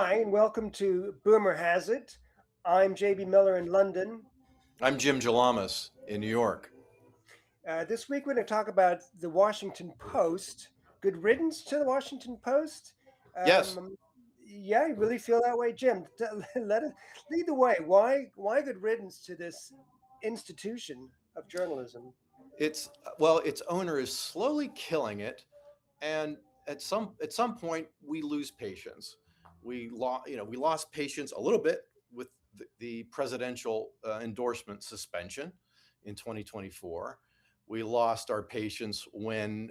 Hi, and welcome to Boomer Has It. I'm JB Miller in London. I'm Jim Jalamas in New York. This week we're going to talk about the Washington Post. Good riddance to the Washington Post. Yes, Um, yeah, you really feel that way, Jim? Let it lead the way. Why good riddance to this institution of journalism? it's its owner is slowly killing it, and at some point we lose patience. We lost patience a little bit with the presidential endorsement suspension in 2024. We lost our patience when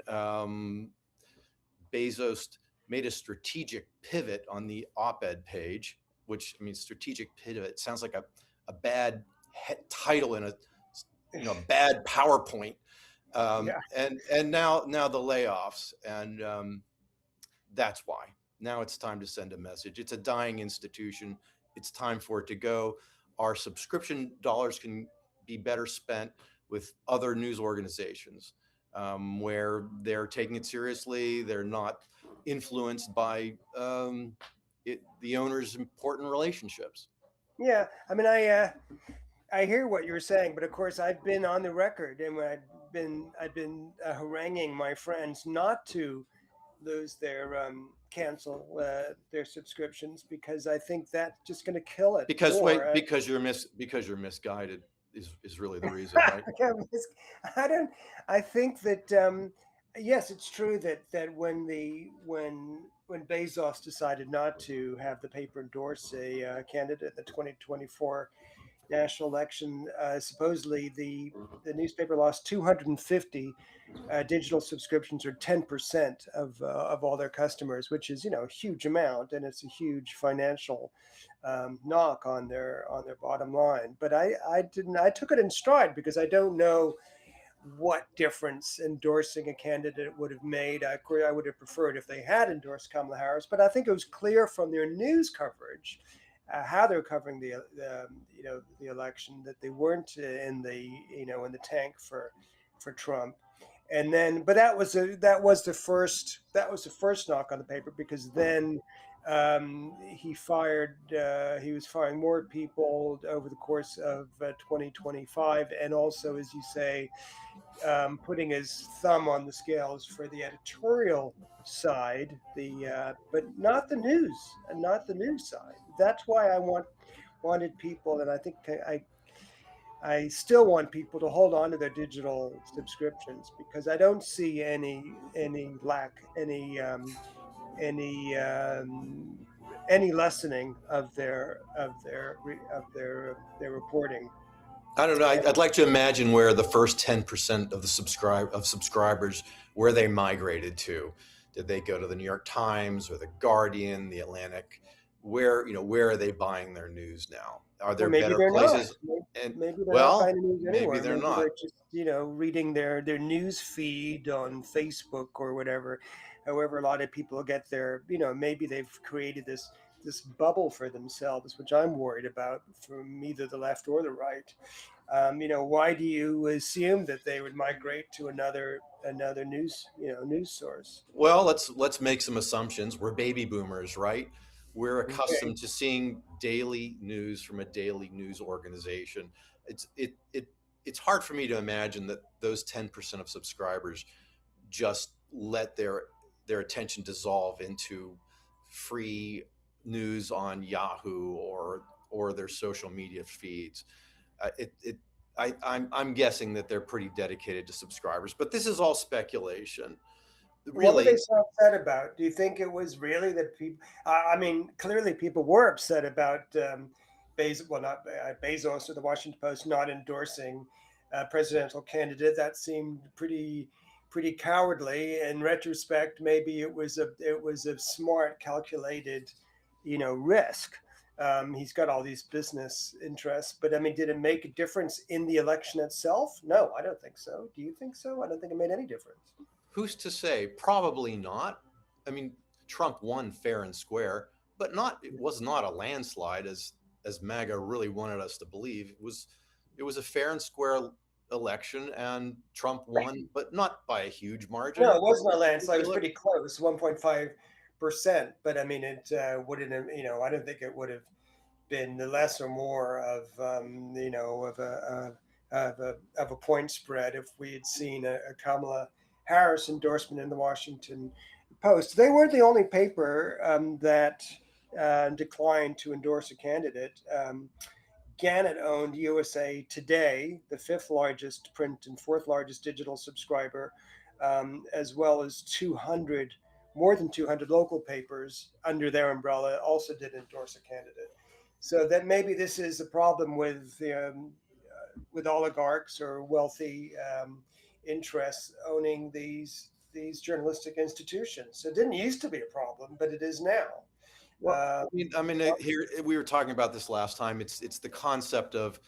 Bezos made a strategic pivot on the op-ed page, which I mean, strategic pivot sounds like a bad title in a bad PowerPoint. Yeah, And now the layoffs, and that's why now it's time to send a message. It's a dying institution. It's time for it to go. Our subscription dollars can be better spent with other news organizations where they're taking it seriously. They're not influenced by the owner's important relationships. yeah. I hear what you're saying, but of course I've been on the record and I've been haranguing my friends not to lose their cancel their subscriptions because I think that's just going to kill it Because more. wait, because you're misguided is really the reason, right? I don't. I think that yes, it's true that when Bezos decided not to have the paper endorse a candidate in the 2024 national election, supposedly the newspaper lost 250 digital subscriptions, or 10% of all their customers, which is a huge amount, and it's a huge financial knock on their bottom line. But I didn't. I took it in stride because I don't know what difference endorsing a candidate would have made. I would have preferred if they had endorsed Kamala Harris, but I think it was clear from their news coverage, how they're covering the election, that they weren't in the tank for Trump. And then, but that was the first knock on the paper, because then he was firing more people over the course of 2025, and also, as you say, putting his thumb on the scales for the editorial side, but not the news, and not the news side. That's why wanted people, and I think I still want people to hold on to their digital subscriptions, because I don't see any lack any um, any lessening of their reporting. I don't know. And I'd like to imagine where the first 10% of the subscribers, where they migrated to. Did they go to the New York Times or the Guardian, the Atlantic? Where are they buying their news now? Are Or there maybe better they're not. places? And Maybe they're not well, buying the news maybe anywhere. they're Maybe they're not. just, reading their news feed on Facebook or whatever. However, a lot of people get maybe they've created this bubble for themselves, which I'm worried about, from either the left or the right. Why do you assume that they would migrate to another news source? Well, let's make some assumptions. We're baby boomers, right? We're Okay. accustomed to seeing daily news from a daily news organization. It's hard for me to imagine that those 10% of subscribers just let their attention dissolve into free news on Yahoo or their social media feeds. It, it I'm guessing that they're pretty dedicated to subscribers, but this is all speculation. What were they Really, so upset about? Do you think it was really that people? I mean, clearly people were upset about Bezos, well, not Bezos or the Washington Post not endorsing a presidential candidate. That seemed pretty cowardly. In retrospect, maybe it was a smart, calculated, risk. He's got all these business interests, but I mean, did it make a difference in the election itself? No, I don't think so. Do you think so? I don't think it made any difference. who's to say? Probably not. I mean, Trump won fair and square, but it was not a landslide as MAGA really wanted us to believe. It was a fair and square election, and Trump won, but not by a huge No, margin. it wasn't a If landslide. It you was look, pretty close, 1.5 percent, but I mean, it wouldn't have, I don't think it would have been the less or more of, of a point spread if we had seen a Kamala Harris endorsement in the Washington Post. They weren't the only paper that declined to endorse a candidate. Gannett owned USA Today, the fifth largest print and fourth largest digital subscriber, as well as more than 200 local papers under their umbrella also did endorse a candidate. So that maybe this is a problem with oligarchs or wealthy interests owning these journalistic institutions. It didn't used to be a problem, but it is now. Well, here we were talking about this last time. It's the concept of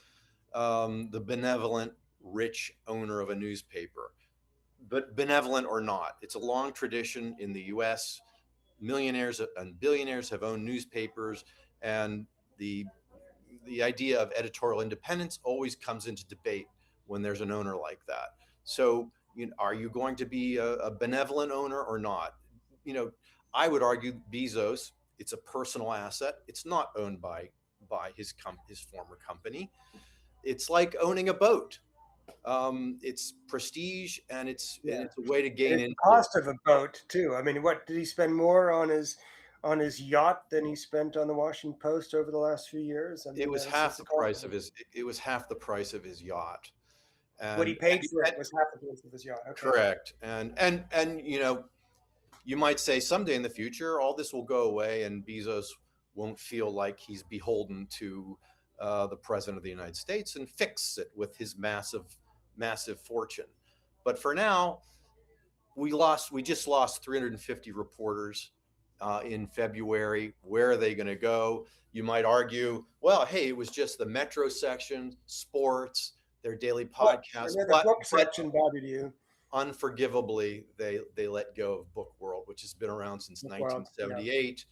the benevolent rich owner of a newspaper, but benevolent or not, it's a long tradition in the U.S. Millionaires and billionaires have owned newspapers, and the idea of editorial independence always comes into debate when there's an owner like that. So, are you going to be a benevolent owner or not? I would argue Bezos, it's a personal asset. It's not owned by his former company. It's like owning a boat. It's prestige, and it's a way to gain the cost of a boat too. I mean, what did he spend more on his yacht than he spent on the Washington Post over the last few years? I mean, it was half the price of his. It was half the price of his yacht. And what he paid for it was half the price of his yacht. Okay. Correct. And you might say someday in the future, all this will go away, and Bezos won't feel like he's beholden to the president of the United States and fix it with his massive fortune. But for now, we just lost 350 reporters in February. Where are they going to go? You might argue, well, hey, it was just the Metro section, sports, their daily podcasts. The book section bothered you. Unforgivably, they let go of Book World, which has been around since 1978.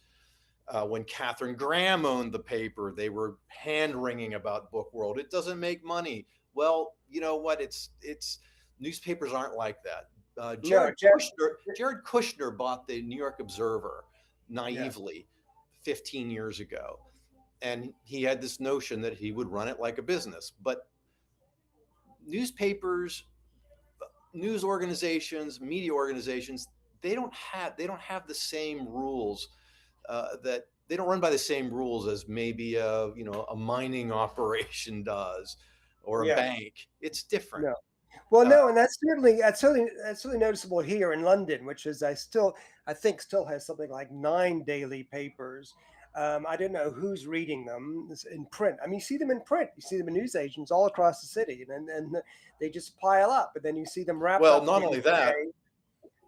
When Katharine Graham owned the paper, they were hand-wringing about Book World. It doesn't make money. Well, you know what? It's newspapers aren't like that. Jared Kushner bought the New York Observer naively 15 years ago, and he had this notion that he would run it like a business. But newspapers, news organizations, media organizations, they don't have the same rules. That they don't run by the same rules as maybe a mining operation does, or a bank. It's different. No. Well, no, and that's certainly noticeable here in London, which is I think still has something like 9 daily papers. I don't know who's reading them in print. I mean, you see them in print. You see them in newsagents all across the city, and they just pile up. And then you see them wrap up. Well, not only that.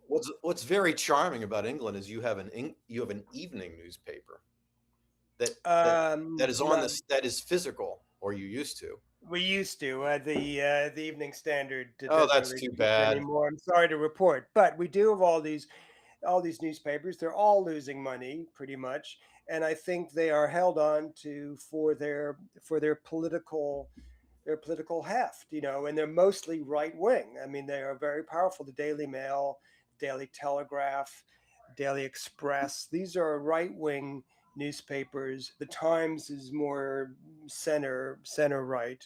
What's very charming about England is you have an evening newspaper that is on this, that is physical, or you used to. We used to. The Evening Standard. Oh, that's too bad. Anymore. I'm sorry to report, but we do have all these newspapers. They're all losing money pretty much, and I think they are held on to for their political heft, and they're mostly right wing. I mean, they are very powerful. The Daily Mail, Daily Telegraph, Daily Express. These are right wing newspapers. The Times is more center right,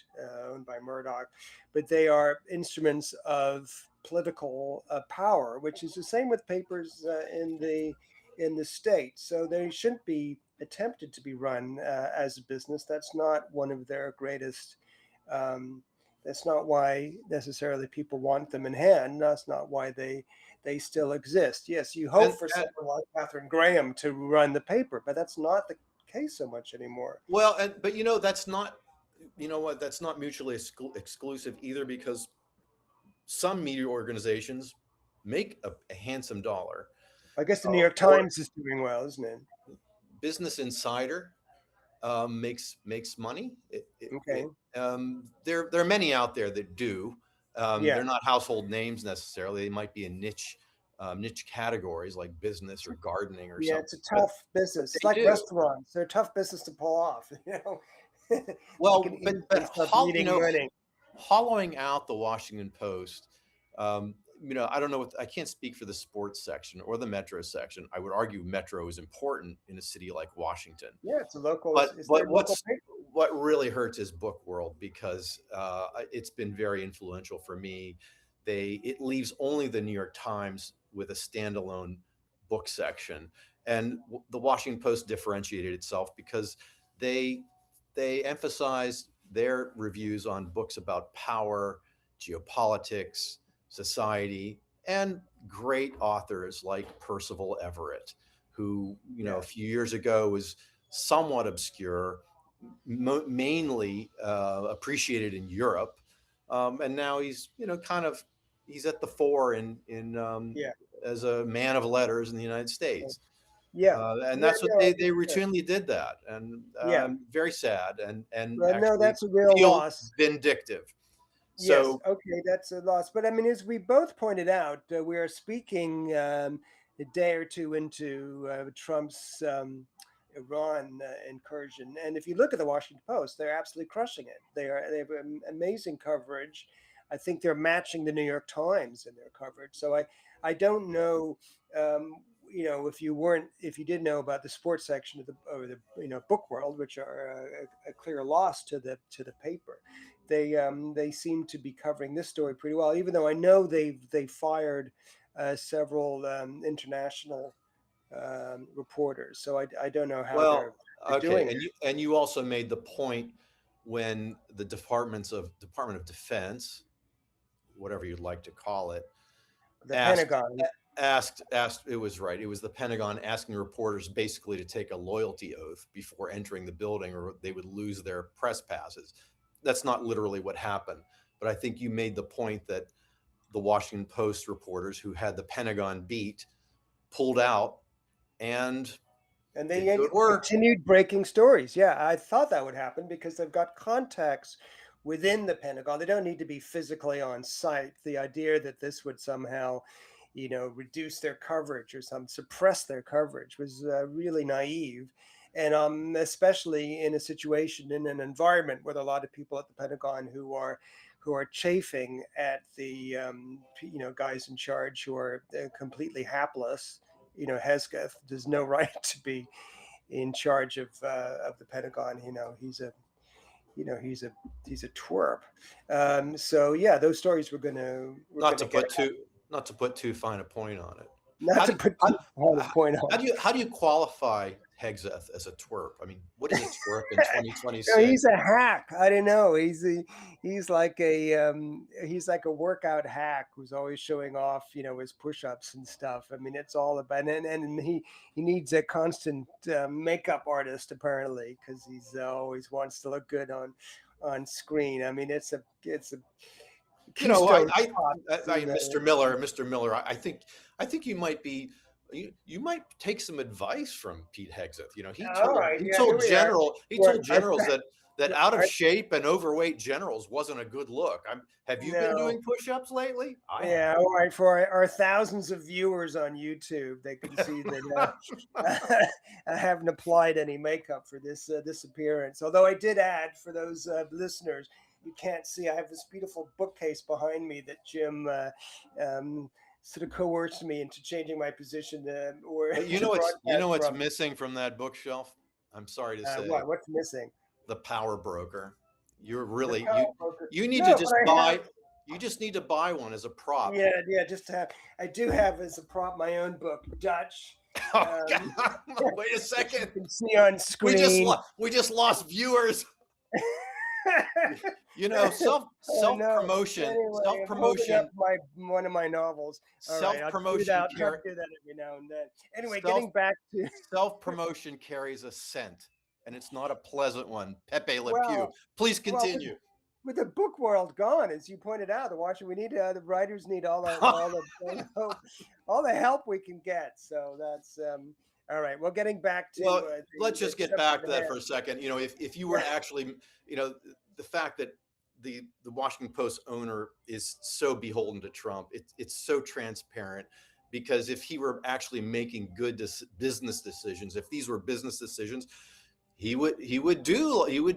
owned by Murdoch, but they are instruments of political power, which is the same with papers in the States. So they shouldn't be attempted to be run as a business. That's not one of their greatest. That's not why necessarily people want them in hand. That's not why they still exist. Yes, you hope for someone like Katharine Graham to run the paper, but that's not the case so much anymore. Well, but that's not, that's not mutually exclusive either, because some media organizations make a handsome dollar. I guess the New York Times is doing well, isn't it? Business Insider makes money. Okay. There are many out there that do. They're not household names necessarily. They might be in niche categories like business or gardening or something. Yeah, it's a tough business. It's like restaurants. They're a tough business to pull off. Well, but hollowing out the Washington Post I don't know I can't speak for the sports section or the Metro section. I would argue Metro is important in a city like Washington. Yeah, it's a local. But It's their but local paper. what really hurts is Book World, because it's been very influential for me. It leaves only the New York Times with a standalone book section, and the Washington Post differentiated itself because they emphasized their reviews on books about power, geopolitics, society, and great authors like Percival Everett, who a few years ago was somewhat obscure, mainly appreciated in Europe, and now he's he's at the fore in Yeah, as a man of letters in the United States. yeah, And yeah. that's what No, I they think that- routinely did that, and yeah. I'm very sad and Well, no, actually that's a real feel loss. vindictive. Yes, So okay, that's a loss. But I mean, as we both pointed out, we are speaking a day or two into Trump's Iran incursion, and if you look at the Washington Post, they're absolutely crushing it. They have amazing coverage. I think they're matching the New York Times in their coverage. So I don't know. If you did know about the sports section of the Book World, which are a clear loss to the paper, they seem to be covering this story pretty well. Even though I know they fired several international reporters, so I don't know how they're okay, doing it. and you also made the point when the Department of Defense, whatever you'd like to call it, The asked Pentagon. asked it was right, it was the Pentagon asking reporters basically to take a loyalty oath before entering the building, or they would lose their press passes. That's not literally what happened, but I think you made the point that the Washington Post reporters who had the Pentagon beat pulled out and And did they good work. continued breaking stories. Yeah, I thought that would happen because they've got contacts within the Pentagon. They don't need to be physically on site. The idea that this would somehow, reduce their coverage or suppress their coverage was really naive. And especially in a situation, in an environment with a lot of people at the Pentagon who are chafing at the guys in charge who are completely hapless. Hesketh does no right to be in charge of the Pentagon. He's a twerp. So yeah, those stories we're Not gonna to get put too not to put too fine a point on it. not How do to you, put too fine a point on. how do you qualify Hegseth as a twerp? I mean, what is a twerp in No, 2026? he's a hack. I don't know. He's like a workout hack who's always showing off, his push-ups and stuff. I mean, it's all about and he needs a constant makeup artist apparently because he's always wants to look good on screen. I mean, it's a You know, I, keystone I, spot Mr. Miller, I think you might be, you might take some advice from Pete Hegseth. All right, yeah, here we are. He Well, told generals that out of I, shape and overweight generals wasn't a good look. Have you been no. doing push-ups lately? I have. Yeah, all right. For our thousands of viewers on YouTube, they can see that I haven't applied any makeup for this appearance. Although I did add, for those listeners, you can't see, I have this beautiful bookcase behind me that Jim sort of coerced me into changing my position or But to broadcast what's from. missing from that bookshelf? I'm sorry to say, What's missing? the power broker. You're The really power broker. you need to No, but just I have. buy. You just need to buy one as a prop. Yeah. Just to have. I do have as a prop my own book, Dutch. Oh, Um, God. Wait a which you second. can see on screen. We just lost viewers. Self Oh no. promotion, Anyway, self I'm holding up promotion, one of my novels. All right, self I'll tweet it promotion out. Try to do that every now and then. Anyway, self getting back to self promotion carries a scent, and it's not a pleasant one. Pepe Le Pew. well, Please well, continue. with the book world gone, as you pointed out, we need the writers need all the help we can get. So that's all right. Well, getting back to Well, let's the just get subject back to at that hand. for a second. If you were actually, the fact that the Washington Post owner is so beholden to Trump, it's so transparent, because if he were actually making good business decisions, if these were business decisions, he would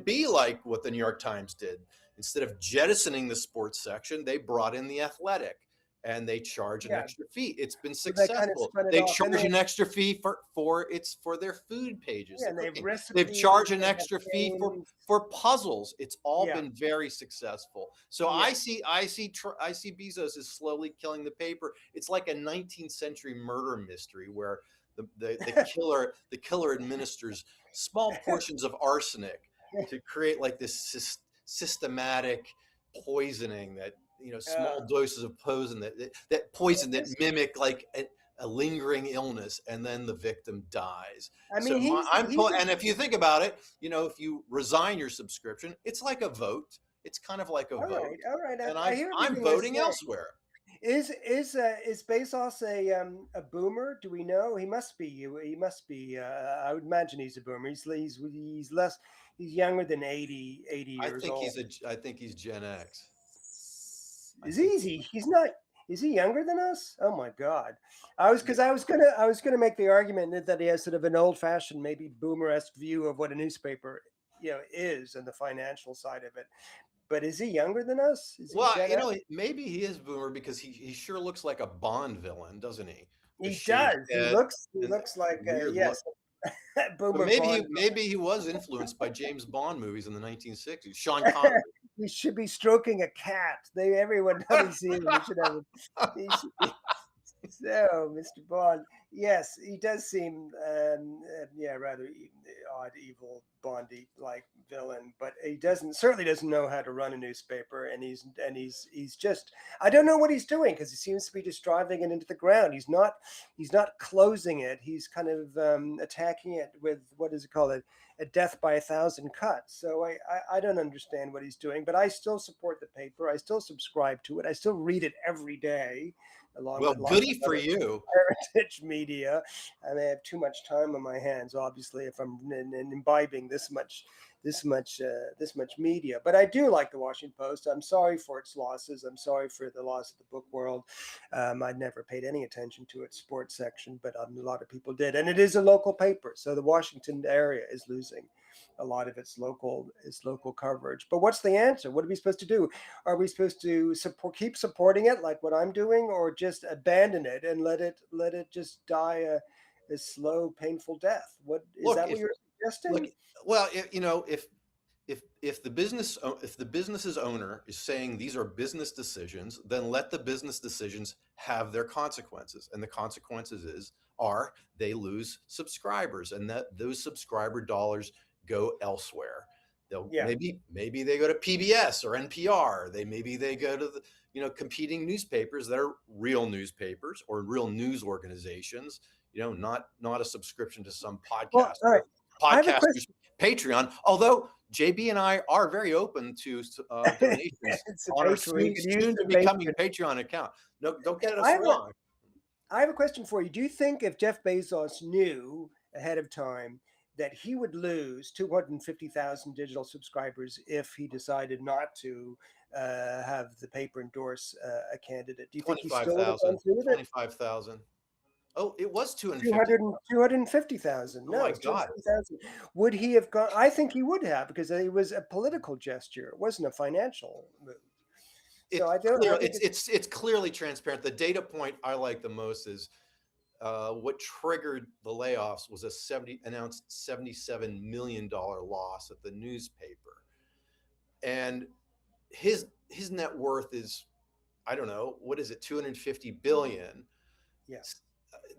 be like what the New York Times did. Instead of jettisoning the sports section, they brought in the Athletic, and they charge an Yeah. extra fee. It's been So they kind of successful. spun it They off, and charge they an extra fee for their food pages, yeah, the and they have cooking. They've charged recipes. an They have extra fee games. for puzzles. It's all Yeah. been very successful. So Yeah. I see Bezos is slowly killing the paper. It's like a 19th century murder mystery where the killer administers small portions of arsenic to create like this systematic poisoning that, small doses of poison that poison that mimic like a lingering illness, and then the victim dies. I So mean, and if you think about it, if you resign your subscription, it's like a vote. It's kind of like a vote, all right. and I hear I'm everything you're voting saying. elsewhere. Is Bezos a boomer? Do we know? He must be. He must be. I would imagine he's a boomer. He's less. He's younger than 80 years old. I think he's Gen X. Is he? He's not. Is he younger than us? Oh my God! I was gonna make the argument that he has sort of an old-fashioned, maybe boomer-esque view of what a newspaper, is, and the financial side of it. But is he younger than us? Is he Well, Gen X? maybe he is boomer because he sure looks like a Bond villain, doesn't he? The He shaved does. He head and the looks like weird look. yes, But boomer Bond. maybe he was influenced by James Bond movies in the 1960s. Sean Connery. He should be stroking a cat. Everyone doesn't see him. He should have. He should be, so, Mr. Bond, yes, he does seem, rather odd, evil, Bondy like villain. But he certainly doesn't know how to run a newspaper, and he's just, I don't know what he's doing, because he seems to be just driving it into the ground. He's not closing it. He's kind of attacking it with, what does it call it? A death by 1,000 cuts. So I don't understand what he's doing, but I still support the paper. I still subscribe to it. I still read it every day, along Well, with lots goody of for other you. heritage media. I may have too much time on my hands, obviously, if I'm imbibing this much media. But I do like the Washington Post. I'm sorry for its losses. I'm sorry for the loss of the book world. I'd never paid any attention to its sports section, but a lot of people did. And it is a local paper, so the Washington area is losing a lot of its local coverage. But what's the answer? What are we supposed to do? Are we supposed to keep supporting it, like what I'm doing, or just abandon it and let it just die a slow, painful death? What is that? What you're suggesting? Look, well, if the business's owner is saying these are business decisions, then let the business decisions have their consequences, and the consequences are they lose subscribers, and that those subscriber dollars go elsewhere. Maybe they go to PBS or NPR. Maybe they go to the competing newspapers that are real newspapers or real news organizations. Not a subscription to some podcast. Well, all right. Podcasters Patreon. Although JB and I are very open to donations on our soon to becoming Patreon account. No, don't get us wrong. I have a question for you. Do you think if Jeff Bezos knew ahead of time that he would lose 250,000 digital subscribers if he decided not to have the paper endorse a candidate? Do you think he still would have gone through with it? 25,000. Oh, it was 250,000. No, oh my God. Would he have gone? I think he would have, because it was a political gesture. It wasn't a financial move. It's clearly transparent. The data point I like the most is what triggered the layoffs was announced $77 million loss at the newspaper, and his net worth is, I don't know, what is it, 250 billion. Yes.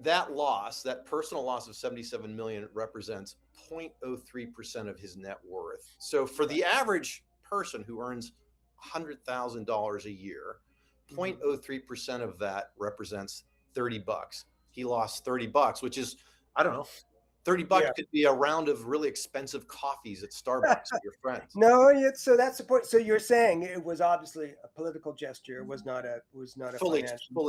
That loss, that personal loss of 77 million, represents 0.03% of his net worth. So for the average person who earns $100,000 a year, 0.03% of that represents $30. He lost $30, which is, I don't know, $30 could be a round of really expensive coffees at Starbucks with your friends. No, so that's the point. So you're saying it was obviously a political gesture. It was not a fully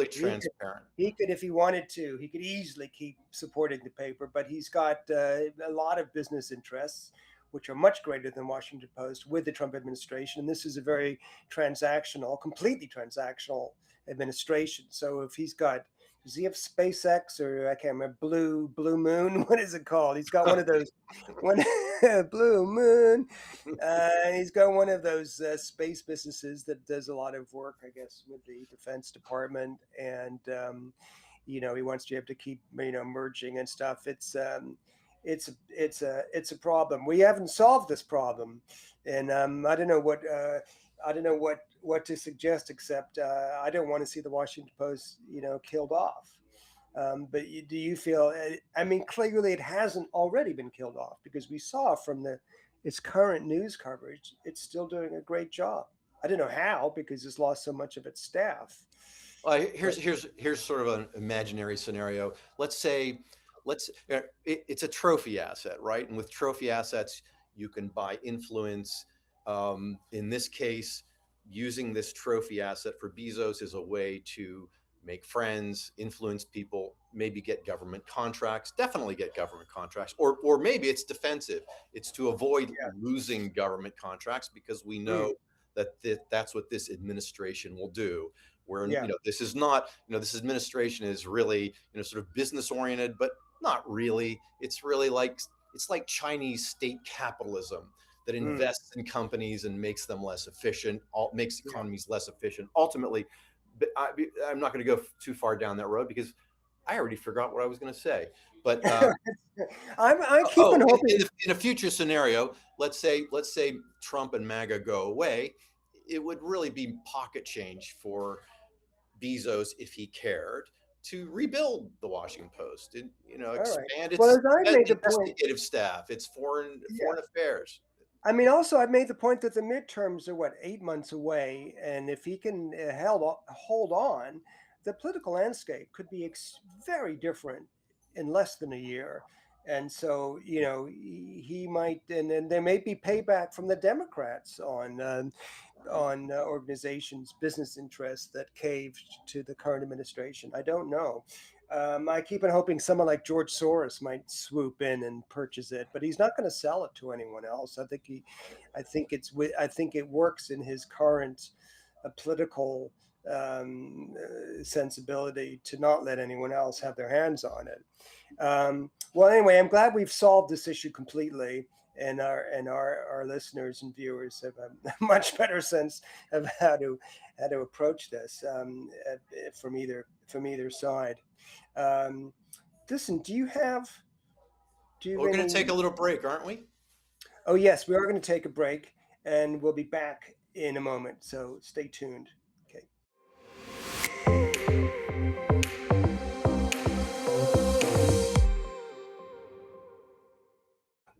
transparent. He could, if he wanted to, he could easily keep supporting the paper, but he's got a lot of business interests, which are much greater than Washington Post, with the Trump administration. And this is a very completely transactional administration. So if he's got does he have SpaceX, or I can't remember, Blue Moon? What is it called? He's got one of those, one Blue Moon. He's got one of those space businesses that does a lot of work, I guess, with the Defense Department, and he wants to be able to keep merging and stuff. It's a problem. We haven't solved this problem, and I don't know what to suggest, except I don't want to see the Washington Post killed off. But do you feel? I mean, clearly it hasn't already been killed off, because we saw from its current news coverage, it's still doing a great job. I don't know how, because it's lost so much of its staff. Well, But here's sort of an imaginary scenario. Let's say, it's a trophy asset, right? And with trophy assets, you can buy influence. In this case, using this trophy asset for Bezos is a way to make friends, influence people, maybe get government contracts, definitely get government contracts, or maybe it's defensive. It's to avoid yeah, losing government contracts, because we mm, know that's what this administration will do. Where yeah, this is not, this administration is really sort of business oriented, but not really. It's really like Chinese state capitalism that mm, invests in companies and makes them less efficient, makes yeah. economies less efficient. Ultimately, but I'm not going to go too far down that road, because I already forgot what I was going to say. But I keep on hoping. in a future scenario, let's say Trump and MAGA go away, it would really be pocket change for Bezos, if he cared, to rebuild the Washington Post and All right. expand Well, its as I made the point, investigative staff, its foreign yeah. affairs. I mean, also, I made the point that the midterms are, what, 8 months away, and if he can hold on, the political landscape could be very different in less than a year. And so, he might, and then there may be payback from the Democrats on organizations' business interests that caved to the current administration. I don't know. I keep on hoping someone like George Soros might swoop in and purchase it, but he's not going to sell it to anyone else. I think it works in his current political sensibility to not let anyone else have their hands on it. Well, anyway, I'm glad we've solved this issue completely, and our listeners and viewers have a much better sense of how to approach this from either side. Um, Listen, do you We're have going to take any? a little break, aren't we? Oh yes, we are going to take a break, and we'll be back in a moment. So stay tuned. Okay,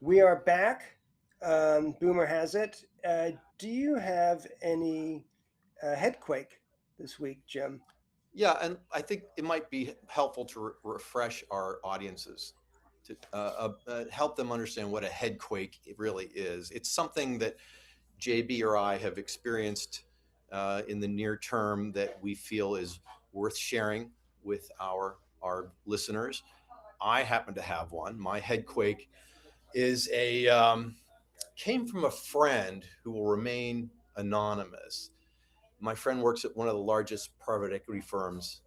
we are back. Boomer has it. Do you have any headquake this week, Jim? Yeah, and I think it might be helpful to refresh our audiences, to help them understand what a headquake really is. It's something that JB or I have experienced in the near term that we feel is worth sharing with our listeners. I happen to have one. My headquake is a came from a friend who will remain anonymous. My friend works at one of the largest private equity firms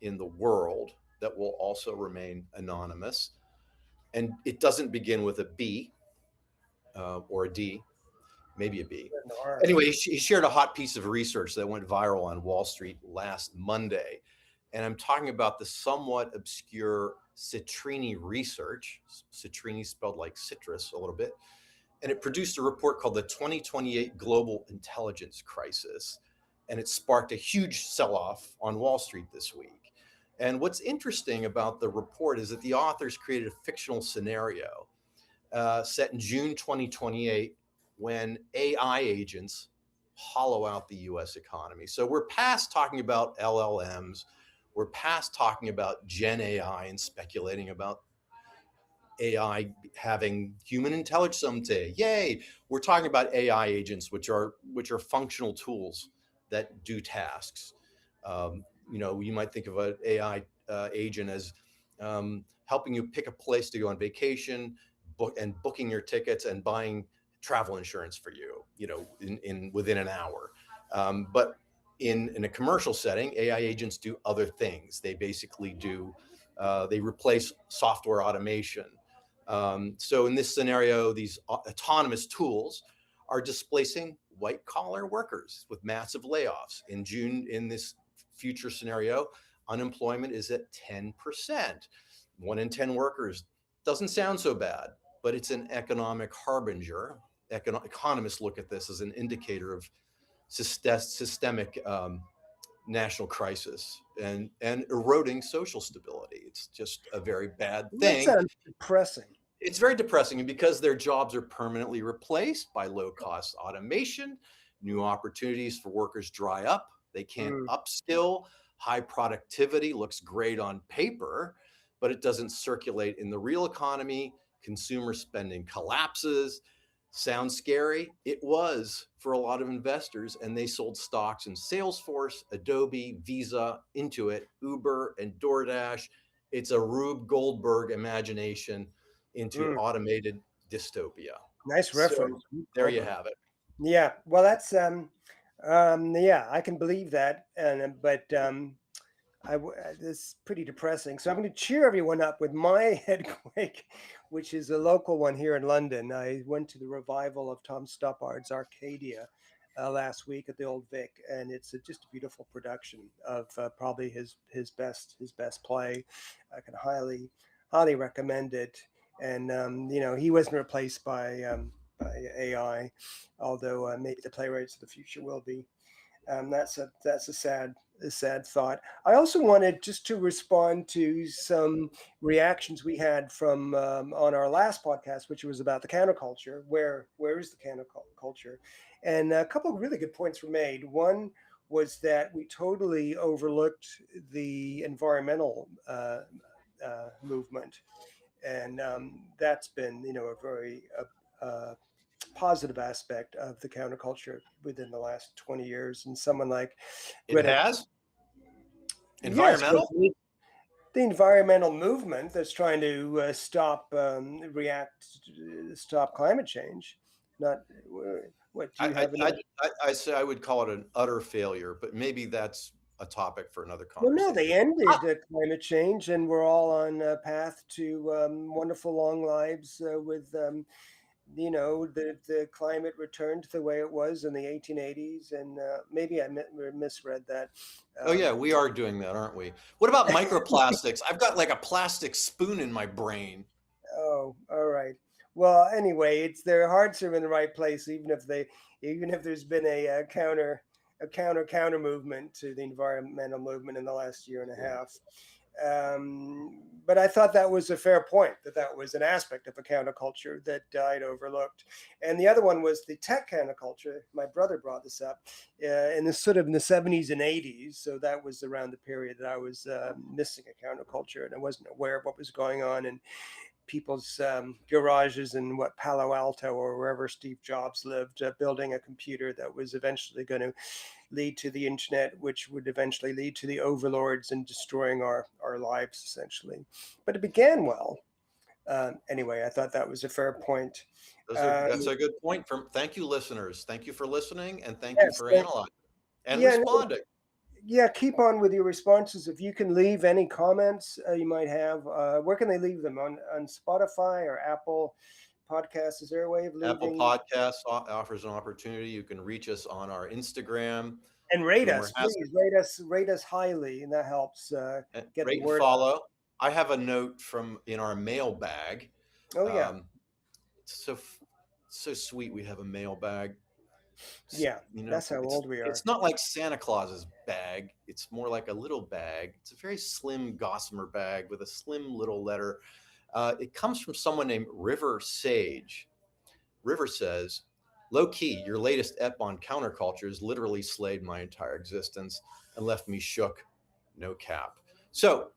in the world that will also remain anonymous. And it doesn't begin with a B or a D, maybe a B. Anyway, he shared a hot piece of research that went viral on Wall Street last Monday. And I'm talking about the somewhat obscure Citrini research. Citrini spelled like citrus a little bit. And it produced a report called the 2028 Global Intelligence Crisis. And it sparked a huge sell off on Wall Street this week. And what's interesting about the report is that the authors created a fictional scenario set in June 2028 when AI agents hollow out the US economy. So we're past talking about LLMs, we're past talking about Gen AI and speculating about AI having human intelligence someday. Yay! We're talking about AI agents, which are functional tools that do tasks. You might think of an AI agent as helping you pick a place to go on vacation, booking your tickets and buying travel insurance for you. In within an hour. But in a commercial setting, AI agents do other things. They basically do, they replace software automation. So in this scenario, these autonomous tools are displacing white collar workers with massive layoffs. In June, in this future scenario, unemployment is at 10%. 1 in 10 workers doesn't sound so bad, but it's an economic harbinger. Economists look at this as an indicator of systemic national crisis and eroding social stability. It's just a very bad That thing. sounds depressing. It's very depressing, and because their jobs are permanently replaced by low-cost automation, new opportunities for workers dry up. They can't Mm. upskill. High productivity looks great on paper, but it doesn't circulate in the real economy. Consumer spending collapses. Sounds scary? It was for a lot of investors, and they sold stocks in Salesforce, Adobe, Visa, Intuit, Uber, and DoorDash. It's a Rube Goldberg imagination into Mm. automated dystopia. Nice So reference. there you have it. Yeah, well, that's yeah, I can believe that, and but it's pretty depressing. So I'm going to cheer everyone up with my Headquake, which is a local one here in London. I went to the revival of Tom Stoppard's Arcadia last week at the Old Vic, and it's just a beautiful production of probably his best play. I can highly recommend it. And he wasn't replaced by AI, although maybe the playwrights of the future will be. That's a sad thought. I also wanted just to respond to some reactions we had from on our last podcast, which was about the counterculture. Where is the counterculture? And a couple of really good points were made. One was that we totally overlooked the environmental movement, and that's been a very positive aspect of the counterculture within the last 20 years. And someone like It Greta, has yes, environmental. the environmental movement that's trying to stop climate change. Not what do you have? I say I would call it an utter failure, but maybe that's a topic for another Well, no, they conversation. ended climate change, and we're all on a path to wonderful long lives with the climate returned to the way it was in the 1880s, and maybe I misread that. Oh yeah, Um, we are doing that, aren't we? What about microplastics? I've got like a plastic spoon in my brain. oh, all right. Well, anyway, it's their hearts are in the right place, even if there's been a counter movement to the environmental movement in the last year and a half. But I thought that was a fair point, that was an aspect of a counterculture that I'd overlooked. And the other one was the tech counterculture. My brother brought this up in the 70s and 80s. So that was around the period that I was missing a counterculture, and I wasn't aware of what was going on in people's garages in Palo Alto or wherever Steve Jobs lived, building a computer that was eventually going to lead to the internet, which would eventually lead to the overlords and destroying our lives, essentially. But it began well. Anyway, I thought that was a fair point. That's a good point. Thank you, listeners. Thank you for listening, and thank you Yes, for analyzing and yeah, no, responding. yeah. Keep on with your responses. If you can leave any comments you might have, where can they leave them on Spotify or Apple Podcasts? Is there a way of Apple leaving Podcasts offers an opportunity. You can reach us on our Instagram, and rate Boomer us, Has please rate us highly, and that helps It. get the Rate and word. follow. I have a note from in our mailbag. Oh yeah, Um, so sweet. We have a mailbag. yeah. That's how It's old we are. it's not like Santa Claus's bag. It's more like a little bag. It's a very slim gossamer bag with a slim little letter. It comes from someone named River Sage. River says, "Low key, your latest ep on countercultures literally slayed my entire existence and left me shook. No cap." So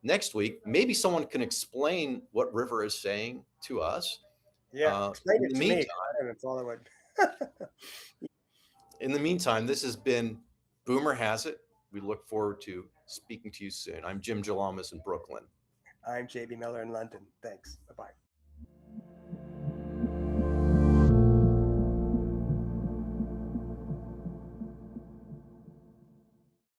next week, maybe someone can explain what River is saying to us. Yeah, explain In it the to me. meantime, I haven't followed it. this has been Boomer Has It. We look forward to speaking to you soon. I'm Jim Jalamas in Brooklyn. I'm JB Miller in London. Thanks. Bye bye.